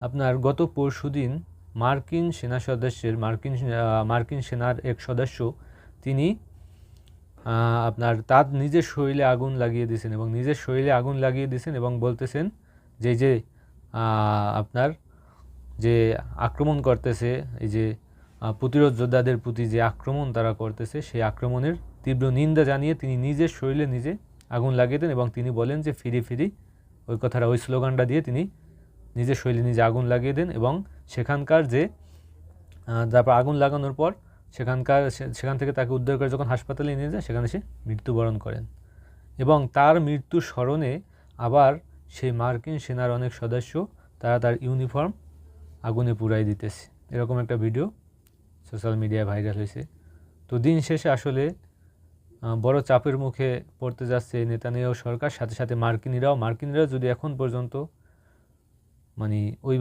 আপনার গত পরশুদিন মার্কিন সেনা সদস্যের মার্কিন সেনার এক সদস্য তিনি আপনার তার নিজের শরীরে আগুন লাগিয়ে দিয়েছেন এবং নিজের শরীরে আগুন লাগিয়ে দিয়েছেন এবং বলতেছেন যে আপনার যে আক্রমণ করতেছে, এই যে প্রতিরোধ যোদ্ধাদের প্রতি যে আক্রমণ তারা করতেছে, সেই আক্রমণের তীব্র নিন্দা জানিয়ে তিনি নিজের শরীরে নিজে আগুন লাগিয়ে দেন এবং তিনি বলেন যে ফিরি ফিরি, ওই স্লোগানটা দিয়ে তিনি নিজের শরীরে নিজে আগুন লাগিয়ে দেন এবং সেখানকার যে তারপর আগুন লাগানোর পর সেখান থেকে তাকে উদ্ধার করে যখন হাসপাতালে নিয়ে যায় সেখানে সে মৃত্যুবরণ করেন এবং তার মৃত্যুর স্মরণে আবার সেই মার্কিন সেনার অনেক সদস্য তার ইউনিফর্ম আগুনে পুড়াই দিতেছে। এরকম একটা ভিডিও সোশ্যাল মিডিয়ায় ভাইরাল হয়েছে। তো দিন শেষে আসলে বড় চাপের মুখে পড়তে যাচ্ছে নেতানিয়াহু সরকার, সাথে সাথে মার্কিনিরাও যদি এখন পর্যন্ত মানে ওইভাবে